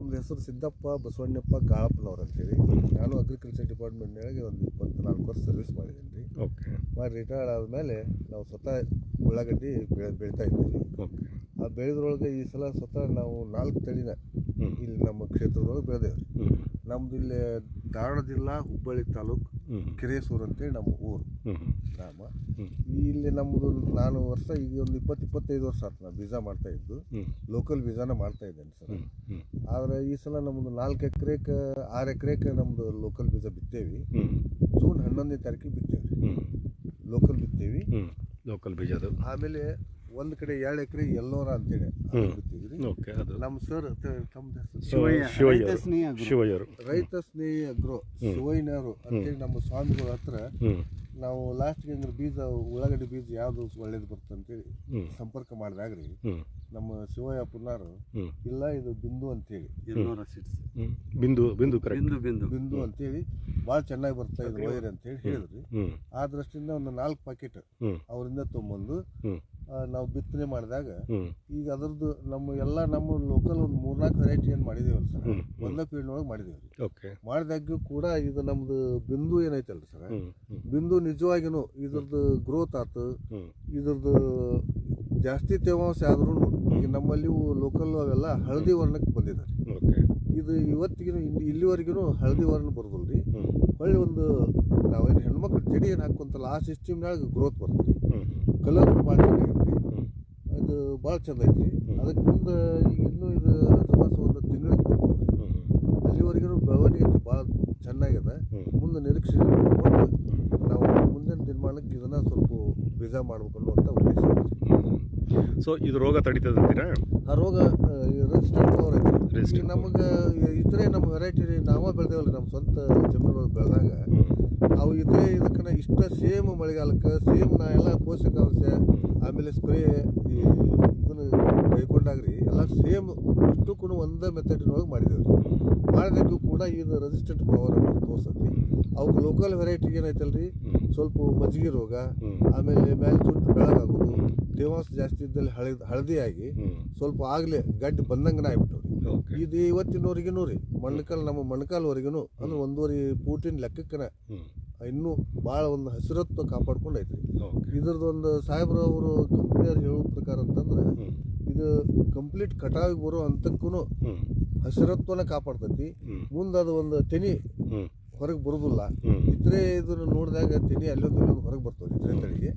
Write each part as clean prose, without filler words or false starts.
ನಮ್ಮ ಹೆಸರು ಸಿದ್ದಪ್ಪ ಬಸವಣ್ಣಪ್ಪ ಗಾಳಪ್ಪನವ್ರು ಅಂತೇಳಿ. ನಾನು ಅಗ್ರಿಕಲ್ಚರ್ ಡಿಪಾರ್ಟ್ಮೆಂಟ್ನಾಗೆ ಒಂದು 24 ವರ್ಷ ಸರ್ವಿಸ್ ಮಾಡಿದ್ದೀನಿ ರೀ. ಓಕೆ. ಮಾಡಿ ರಿಟೈರ್ಡ್ ಆದಮೇಲೆ ನಾವು ಸ್ವತಃ ಉಳ್ಳಾಗಡ್ಡಿ ಬೆಳೀತಾ ಇದ್ದೀವಿ. ಓಕೆ. ಆ ಬೆಳೆದ್ರೊಳಗೆ ಈ ಸಲ ಸ್ವತಃ ನಾವು 4 ತಳಿನ ಇಲ್ಲಿ ನಮ್ಮ ಕ್ಷೇತ್ರದೊಳಗೆ ಬೆಳೆದೇವೆ ರೀ. ನಮ್ದು ಇಲ್ಲಿ ಧಾರವಾಡ ಜಿಲ್ಲಾ ಹುಬ್ಬಳ್ಳಿ ತಾಲೂಕು ಕೆರೇಸೂರು ಅಂತೇಳಿ ನಮ್ಮ ಊರು ಗ್ರಾಮ. ಇಲ್ಲಿ ನಮ್ಮದು ನಾನು ವರ್ಷ ಈಗ ಒಂದು 20-25 ವರ್ಷ ಆಯ್ತು ನಾನು ಬೀಜ ಮಾಡ್ತಾ ಇದ್ದು. ಲೋಕಲ್ ಬೀಜನ ಮಾಡ್ತಾ ಇದ್ದೇನೆ ಸರ್. ಆದರೆ ಈ ಸಲ ನಮ್ಮದು 4 ಎಕರೆಗೆ 6 ಎಕರೆಗೆ ನಮ್ಮದು ಲೋಕಲ್ ಬೀಜ ಬಿತ್ತೇವಿ. ಜೂನ್ 11ನೇ ತಾರೀಕಿಗೆ ಬಿತ್ತೇವೆ ರೀ. ಲೋಕಲ್ ಬಿತ್ತೇವಿ, ಲೋಕಲ್ ಬೀಜದು. ಆಮೇಲೆ ಒಂದು ಕಡೆ 2 ಎಕರೆ ಎಲ್ಲೋರ ಅಂತೇಳಿ ಬಿತ್ತೀವಿ ರೀ. ನಮ್ಮ ಸರ್ ಶಿವಯ್ಯರು ರೈತ ಸ್ನೇಹಿ ಅಗ್ರೋ ಶಿವಯ್ಯನವರು ಅಂತೇಳಿ ನಮ್ಮ ಸ್ವಾಮಿಗಳ ಹತ್ರ ನಾವು ಲಾಸ್ಟ್ಗೆ ಅಂದ್ರೆ ಬೀಜ ಉಳ್ಳಾಗಡ್ಡಿ ಬೀಜ ಯಾವ್ದು ಒಳ್ಳೇದು ಬರುತ್ತೆ ಅಂತೇಳಿ ಸಂಪರ್ಕ ಮಾಡಿದಾಗ ರೀ ನಮ್ಮ ಶಿವಯ್ಯ ಪುನಾರು ಇಲ್ಲ ಇದು ಬಿಂದು ಅಂತೇಳಿ ಬಿಂದು ಅಂತೇಳಿ ಭಾಳ ಚೆನ್ನಾಗಿ ಬರ್ತಾ ಇದು ವೈರ್ ಅಂತೇಳಿ ಹೇಳಿದ್ರಿ. ಆ ದೃಷ್ಟಿಯಿಂದ ಒಂದು 4 ಪ್ಯಾಕೆಟ್ ಅವರಿಂದ ತೊಗೊಂಬಂದು ನಾವು ಬಿತ್ತನೆ ಮಾಡಿದಾಗ ಈಗ ಅದರದ್ದು ನಮ್ಮ ಲೋಕಲ್ ಒಂದು 3-4 ವೆರೈಟಿ ಏನು ಮಾಡಿದೇವಲ್ಲ ಸರ್, ಒಂದೇ ಫೀಲ್ಡ್ನೊಳಗೆ ಮಾಡಿದೇವ್ರಿ. ಮಾಡಿದಾಗ್ಯೂ ಕೂಡ ಇದು ನಮ್ದು ಬಿಂದು ಏನೈತಲ್ರಿ ಸರ್, ಬಿಂದು ನಿಜವಾಗಿನೂ ಇದ್ರದ್ದು ಗ್ರೋತ್ ಆಯ್ತು, ಇದ್ರದ್ದು ಜಾಸ್ತಿ ತೇವಾಂಶ ಆದ್ರೂ ಈಗ ನಮ್ಮಲ್ಲಿ ಲೋಕಲ್ ಅವೆಲ್ಲ ಹಳದಿ ವರ್ಣಕ್ಕೆ ಬಂದಿದ್ದಾರೆ. ಇದು ಇವತ್ತಿಗೂ ಇಲ್ಲಿವರೆಗೂ ಹಳದಿ ವರ್ಣ ಬರೋದಿಲ್ಲ ರೀ. ಹೊಳ್ಳಿ ಒಂದು ನಾವೇನು ಹೆಣ್ಮಕ್ಳು ಜಡಿ ಏನು ಹಾಕೊಂತಲ್ಲ ಆ ಸಿಸ್ಟಮ್ನಾಗ ಗ್ರೋತ್ ಬರ್ತದೆ. ಕಲರ್ ಭಾಳ ಚೆನ್ನಾಗೈತೆ ರೀ. ಅದು ಭಾಳ ಚಂದ ಐತಿ. ಅದಕ್ಕೆ ಮುಂದೆ ಈಗ ಇನ್ನೂ ಇದು ಒಂದು ತಿಂಗಳಿಗೆ ಬರ್ಬೋದು. ಅಲ್ಲಿವರೆಗೂ ಬೆಳವಣಿಗೆ ಭಾಳ ಚೆನ್ನಾಗಿದೆ. ಮುಂದೆ ನಿರೀಕ್ಷೆ ನಾವು ಮುಂದಿನ ದಿನಮಾನಕ್ಕೆ ಇದನ್ನು ಸ್ವಲ್ಪ ಬೀಜ ಮಾಡಬೇಕು ಅನ್ನುವಂಥ ಉದ್ದೇಶ. ಸೊ ಇದು ರೋಗ ತಡೀತದಂತೀರಾ? ಆ ರೋಗ ರೆಸಿಸ್ಟೆಂಟ್ ಪವರ್ ಐತಿ. ನಮಗೆ ಇತರೆ ನಮ್ಮ ವೆರೈಟಿ ನಾವೇ ಬೆಳೆದೇವಲ್ಲ ನಮ್ಮ ಸ್ವಂತ ಜಮೀನುಗಳು ಬೆಳೆದಾಗ ಅವು ಇತರೆ ಇದಕ್ಕೆ ಇಷ್ಟ ಸೇಮ್ ಮಳೆಗಾಲಕ್ಕೆ ಸೇಮ್ ನಾ ಎಲ್ಲ ಪೋಷಕಾಂಶ ಆಮೇಲೆ ಸ್ಪ್ರೇ ಇದನ್ನು ಕೈಕೊಂಡಾಗ್ರಿ ಎಲ್ಲ ಸೇಮ್ ಇಷ್ಟಕ್ಕೂ ಒಂದೇ ಮೆಥಡಿನೊಳಗೆ ಮಾಡಿದೇವೆ ರೀ. ಮಾಡಿದಾಗೂ ಕೂಡ ಇದು ರೆಸಿಸ್ಟೆಂಟ್ ಪವರ್ ಅನ್ನೋದು ತೋರಿಸತಿ. ಅವಕ್ಕೆ ಲೋಕಲ್ ವೆರೈಟಿಗೆ ಏನೈತಲ್ರಿ ಸ್ವಲ್ಪ ಮಜ್ಜಿಗೆ ರೋಗ, ಆಮೇಲೆ ಮೇಲೆ ಚುಟ್ಟು ಬೆಳಗಾಗೋದು, ತೇವಾಂಶ ಜಾಸ್ತಿ ಇದ್ದಲ್ಲಿ ಹಳದಿಯಾಗಿ ಸ್ವಲ್ಪ ಆಗಲೇ ಗಡ್ಡೆ ಬಂದಂಗನ ಆಗ್ಬಿಟ್ಟವ್ರಿ. ಇದು ಇವತ್ತಿನವರೆಗೂ ರೀ ನಮ್ಮ ಮಣ್ಕಾಲ್ವರೆಗೂ ಅಂದ್ರೆ 1.5 ಫೂಟಿನ ಲೆಕ್ಕಕ್ಕನ ಇನ್ನೂ ಭಾಳ ಒಂದು ಹಸಿರತ್ವ ಕಾಪಾಡ್ಕೊಂಡು ಐತ್ರಿ. ಇದ್ರದ್ದು ಒಂದು ಸಾಹೇಬ್ರು ಅವರು ಕಂಪ್ನಿಯವ್ರು ಹೇಳೋ ಪ್ರಕಾರ ಅಂತಂದ್ರೆ ಇದು ಕಂಪ್ಲೀಟ್ ಕಟಾವಿಗೆ ಬರೋ ಹಂತಕ್ಕೂ ಹಸಿರತ್ವನ ಕಾಪಾಡ್ತೈತಿ. ಮುಂದೆ ಅದು ಒಂದು ತೆನಿ ಹೊರಗೆ ಬರೋದಿಲ್ಲ. ಇತರೆ ಇದನ್ನು ನೋಡಿದಾಗ ತೆನಿ ಅಲ್ಲೊಂದು ಹೊರಗೆ ಬರ್ತದೆ ಇತರೆ ತಳಿಗೆ.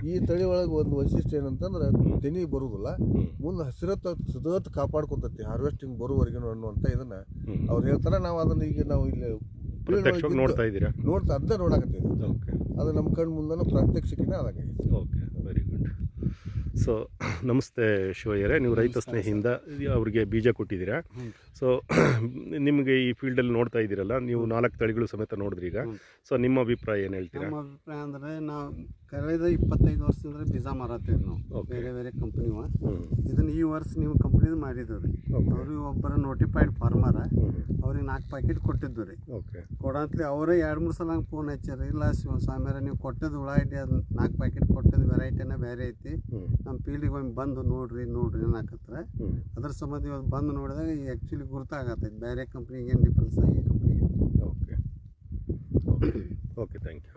ಈ ತಳಿ ಒಳಗೆ ಒಂದು ವೈಶಿಷ್ಟ್ಯ ಏನಂತಂದ್ರೆ ತೆನಿ ಬರುವುದಿಲ್ಲ, ಮುಂದೆ ಹಸಿರತ್ವ ಸದತ್ ಕಾಪಾಡ್ಕೊತೈತಿ ಹಾರ್ವೆಸ್ಟಿಂಗ್ ಬರೋವರೆಗೂ ಅನ್ನುವಂಥ ಇದನ್ನ ಅವ್ರು ಹೇಳ್ತಾರೆ. ನಾವು ಅದನ್ನ ಈಗ ನಾವು ಇಲ್ಲಿ ನೋಡ್ತಾ ಅದೇ ನೋಡಾಕತ್ತೀವಿ. ಅದು ನಮ್ಮ ಕಣ್ಣು ಮುಂದೆ ಪ್ರಾತ್ಯಕ್ಷಿಕೆನೇ ಆದಾಗ. Okay, very good. ಸೊ ನಮಸ್ತೆ ಶಿವಯ್ಯರೇ, ನೀವು ರೈತ ಸ್ನೇಹಿಯಿಂದ ಅವ್ರಿಗೆ ಬೀಜ ಕೊಟ್ಟಿದ್ದೀರಾ. ಸೊ ನಿಮಗೆ ಈ ಫೀಲ್ಡಲ್ಲಿ ನೋಡ್ತಾ ಇದ್ದೀರಲ್ಲ, ನೀವು 4 ತಳಿಗಳು ಸಮೇತ ನೋಡಿದ್ರಿ ಈಗ. ಸೊ ನಿಮ್ಮ ಅಭಿಪ್ರಾಯ ಏನು ಹೇಳ್ತೀರಾ? ನಮ್ಮ ಅಭಿಪ್ರಾಯ ಅಂದರೆ ನಾವು ಕಳೆದ 25 ವರ್ಷದಿಂದ ಬೀಜ ಮಾರತ್ತೀವಿ ನಾವು ಬೇರೆ ಬೇರೆ ಕಂಪ್ನಿವ. ಇದನ್ನು ಈ ವರ್ಷ ನೀವು ಕಂಪ್ನಿದು ಮಾಡಿದ್ದೀವಿ ರೀ. ಅವ್ರಿಗೆ ಒಬ್ಬರ ನೋಟಿಫೈಡ್ ಫಾರ್ಮರ ಅವ್ರಿಗೆ 4 ಪ್ಯಾಕೆಟ್ ಕೊಟ್ಟಿದ್ದು ರೀ. ಕೊಡಂತಲಿ ಅವರೇ 2-3 ಸಲ ಫೋನ್ ಹಚ್ಚಾರಿ, ಇಲ್ಲ ಸ್ವಾಮಿಯರ ನೀವು ಕೊಟ್ಟದ್ದು ಉಳ್ಳಾಗಡ್ಡಿ ಅದು 4 ಪ್ಯಾಕೆಟ್ ಕೊಟ್ಟದ್ದು ವೆರೈಟಿನ ಬೇರೆ ಐತಿ, ನಮ್ಮ ಫೀಲ್ಡಿಗೆ ಒಮ್ಮೆ ಬಂದು ನೋಡ್ರಿ ಅನ್ನಕತ್ತರ. ಅದ್ರ ಸಂಬಂಧ ಇವತ್ತು ಬಂದು ನೋಡಿದಾಗ ಆ್ಯಕ್ಚುಲಿ ಗುರ್ತಾಗತ್ತೈತಿ ಬೇರೆ ಕಂಪ್ನಿಗೆ ಏನು ಡಿಫ್ರೆನ್ಸ್ ಈ ಕಂಪ್ನಿಗೆ. Okay, thank you.